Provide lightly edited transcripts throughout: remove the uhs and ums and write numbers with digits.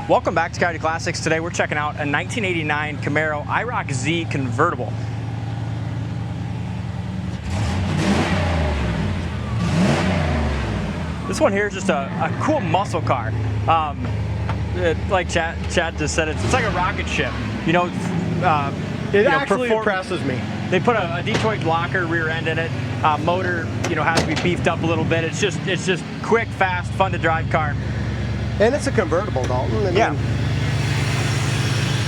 Welcome back to Coyote Classics. Today we're checking out a 1989 Camaro IROC Z convertible. This one here is just a cool muscle car. Like Chad just said, it's like a rocket ship. You know, it actually impresses me. They put a Detroit blocker rear end in it. Motor, you know, has to be beefed up a little bit. It's just quick, fast, fun to drive car. And it's a convertible, Dalton. I mean,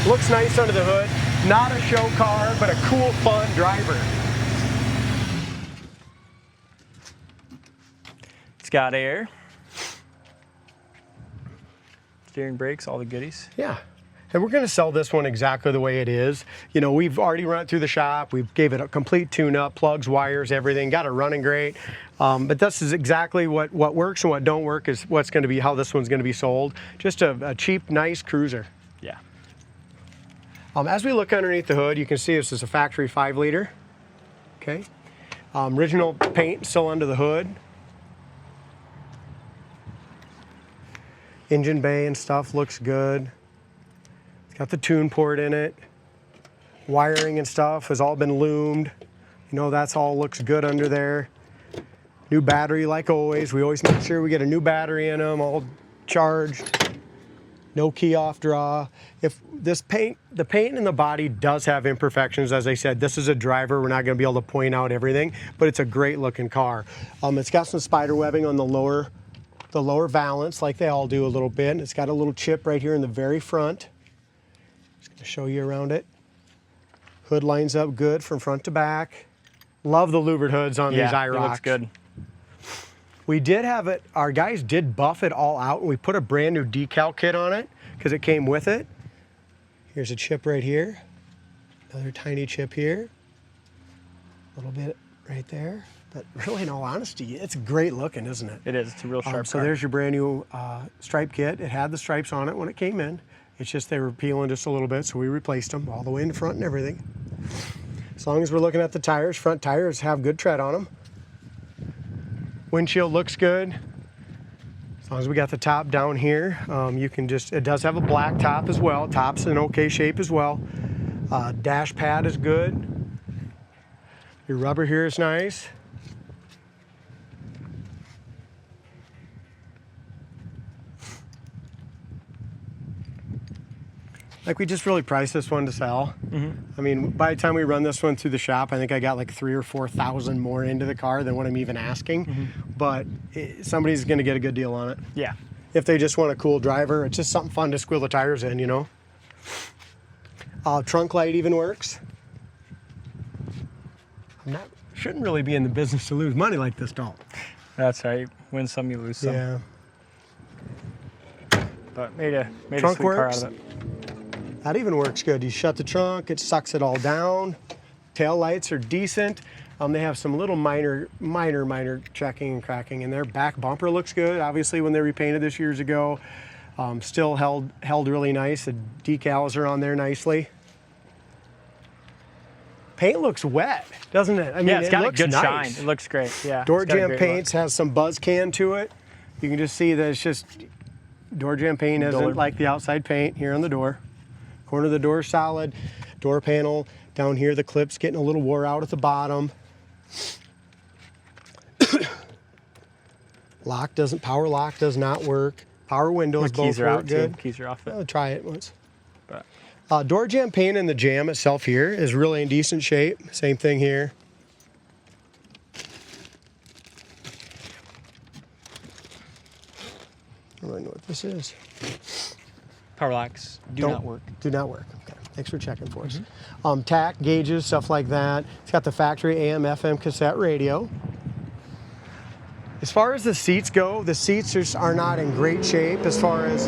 looks nice under the hood. Not a show car, but a cool, fun driver. It's got air, steering, brakes, all the goodies. Yeah. And we're going to sell this one exactly the way it is. You know, we've already run it through the shop. We gave it a complete tune-up, plugs, wires, everything. Got it running great. But this is exactly what works and what don't work is what's going to be how this one's going to be sold. Just a cheap, nice cruiser. Yeah. As we look underneath the hood, you can see this is a factory 5-liter. Okay. Original paint still under the hood. Engine bay and stuff looks good. It's got the tune port in it. Wiring and stuff has all been loomed. You know, that's all looks good under there. New battery like always. We always make sure we get a new battery in them, all charged. No key off draw. If this paint, the paint in the body does have imperfections, as I said, this is a driver. We're not going to be able to point out everything, but it's a great looking car. It's got some spider webbing on the lower valance, like they all do a little bit. It's got a little chip right here in the very front. Just going to show you around it. Hood lines up good from front to back. Love the louvered hoods on these IROCs. It looks good. We did have it, our guys did buff it all out, and we put a brand new decal kit on it because it came with it. Here's a chip right here. Another tiny chip here. A little bit right there. But really, in all honesty, it's great looking, isn't it? It is. It's a real sharp So car. there's your brand new stripe kit. It had the stripes on it when it came in. It's just they were peeling just a little bit, so we replaced them all the way in the front and everything. As long as we're looking at the tires, front tires have good tread on them. Windshield looks good. As long as we got the top down here, you can just, it does have a black top as well. Top's in okay shape as well. Dash pad is good. Your rubber here is nice. Like, we just really priced this one to sell. I mean, by the time we run this one through the shop, I think I got like 3,000 or 4,000 more into the car than what I'm even asking. But somebody's going to get a good deal on it. Yeah. If they just want a cool driver, it's just something fun to squeal the tires in, you know. Trunk light even works. Shouldn't really be in the business to lose money like this, Dalton. That's right. Win some, you lose some. Yeah. But made a Trunk sweet car out of it. That even works good. You shut the trunk, it sucks it all down. Tail lights are decent. They have some little minor checking and cracking in there. Back bumper looks good. Obviously, when they repainted this years ago, still held really nice. The decals are on there nicely. Paint looks wet, doesn't it? I mean, Yeah, it's got a good nice shine. It looks great. Yeah. Door jamb paints has some buzz can to it. You can just see that it's just door jamb paint isn't like the outside paint here on the door. Corner of the door solid. Door panel down here, the clip's getting a little wore out at the bottom. Power lock does not work. Power windows both work good. Keys are off it. I'll try it once. But Door jamb paint in the jamb itself here is really in decent shape. Same thing here. I don't really know what this is. power locks do not work. Do not work. Okay. Thanks for checking for us. Tack, gauges, stuff like that. It's got the factory AM, FM cassette radio. As far as the seats go, the seats just are not in great shape as far as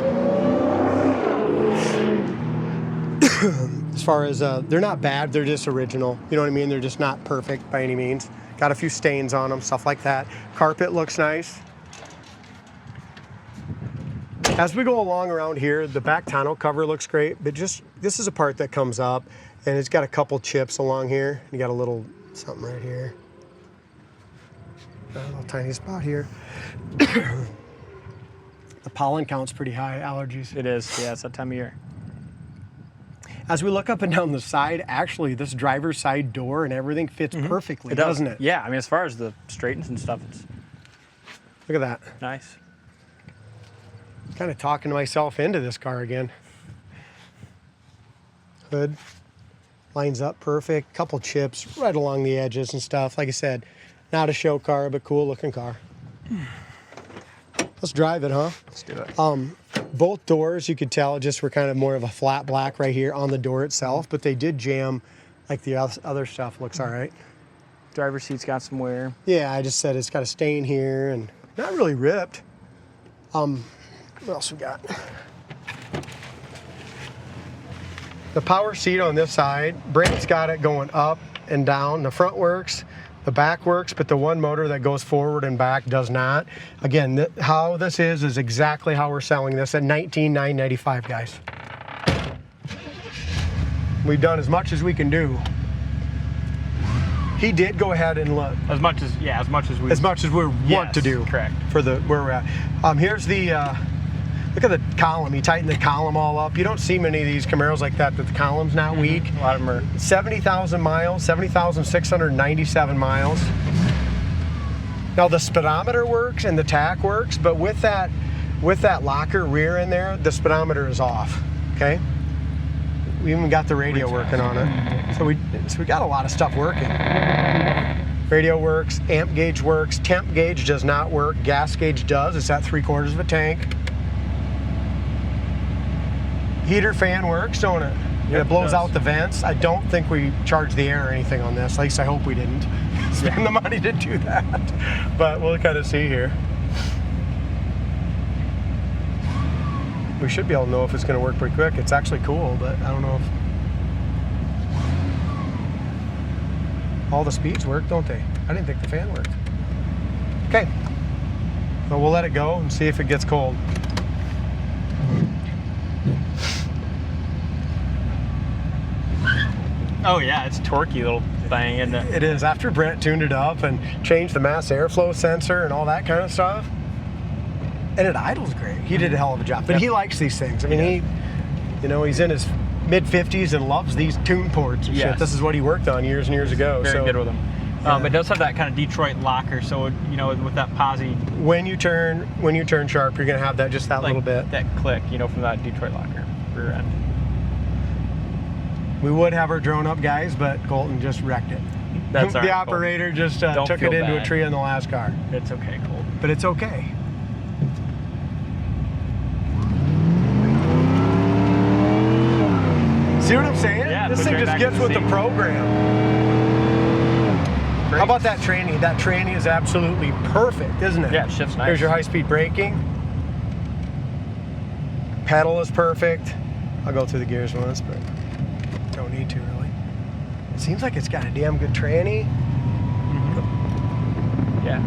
they're not bad, they're just original. You know what I mean? They're just not perfect by any means. Got a few stains on them, stuff like that. Carpet looks nice. As we go along around here, the back tonneau cover looks great, but just, this is a part that comes up, and it's got a couple chips along here. You got a little something right here. A little tiny spot here. The pollen count's pretty high, allergies. It is, yeah, it's that time of year. As we look up and down the side, actually this driver's side door and everything fits perfectly, doesn't it? Yeah, I mean, as far as the straightens and stuff, it's Look at that. nice. Kind of talking myself into this car again. Hood lines up perfect. Couple chips right along the edges and stuff. Like I said, not a show car, but cool looking car. Let's drive it, huh? Let's do it. Both doors, you could tell, just were kind of more of a flat black right here on the door itself, but they did jam like the other stuff. Looks all right. Driver's seat's got some wear. Yeah, I just said it's got a stain here and not really ripped. What else we got? The power seat on this side, Brent's got it going up and down. The front works, the back works, but the one motor that goes forward and back does not. Again, how this is exactly how we're selling this at $19,995, guys. We've done as much as we can do. He did go ahead and look. As much as we want to do. Correct. For where we're at. Here's the, look at the column. He tightened the column all up. You don't see many of these Camaros like that the column's not weak. A lot of them are. 70,000 miles, 70,697 miles. Now the speedometer works and the tach works, but with that locker rear in there, the speedometer is off, okay? We even got the radio working on it. So we got a lot of stuff working. Radio works, amp gauge works, temp gauge does not work, gas gauge does, it's at 3/4 of a tank. Heater fan works, don't it? Yep, it blows it does. out the vents. I don't think we charged the air or anything on this, at least I hope we didn't spend the money to do that. But we'll kind of see here. We should be able to know if it's going to work pretty quick. It's actually cool, but I don't know if all the speeds work, don't they? I didn't think the fan worked. Okay, so we'll let it go and see if it gets cold. Oh yeah, it's a torquey little thing, isn't it? It is. After Brent tuned it up and changed the mass airflow sensor and all that kind of stuff, and it idles great. He did a hell of a job, but he likes these things. I mean, he's in his mid-50s and loves these tune ports and shit. This is what he worked on years and years ago. Very good with them. It does have that kind of Detroit locker, so with that posi. When you turn sharp, you're gonna have that just that like little bit. That click, from that Detroit locker rear end. We would have our drone up, guys, but Colton just wrecked it. That's the operator just took it into a tree in the last car. It's okay, Colton. But it's okay. See what I'm saying? Yeah, this thing just gets with the program. Great. How about that tranny? That tranny is absolutely perfect, isn't it? Yeah, it shifts nice. Here's your high-speed braking. Pedal is perfect. I'll go through the gears once, but don't need to really. It seems like it's got a damn good tranny. Yeah.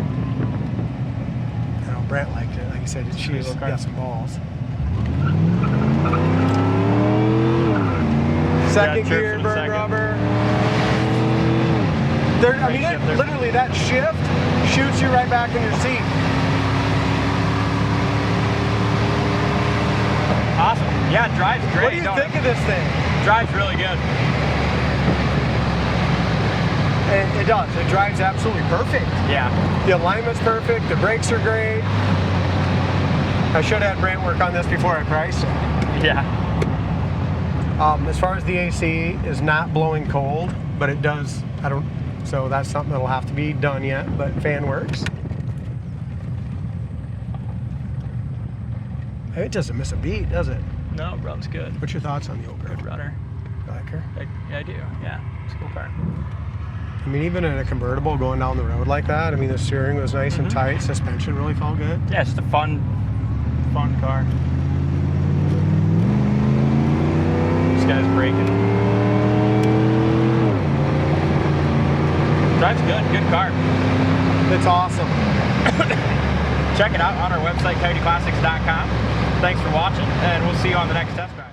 I know Brent liked it. Like I said, she's got some balls. Second gear, burn rubber. Literally that shift shoots you right back in your seat. Awesome. Yeah, it drives great. What do you think of this thing? Drives really good. And it does. It drives absolutely perfect. Yeah. The alignment's perfect. The brakes are great. I should have had Brent work on this before I priced it. Yeah. As far as the AC is not blowing cold, but it does. So that's something that'll have to be done yet. But fan works. It doesn't miss a beat, does it? No, it runs good. What's your thoughts on the old girl? Good runner. You like her? I do. Yeah, it's a cool car. I mean, even in a convertible going down the road like that, I mean, the steering was nice and tight. Suspension really felt good. Yeah, it's just a fun car. This guy's braking. Drives good car. It's awesome. Check it out on our website, coyoteclassics.com. Thanks for watching, and we'll see you on the next test drive.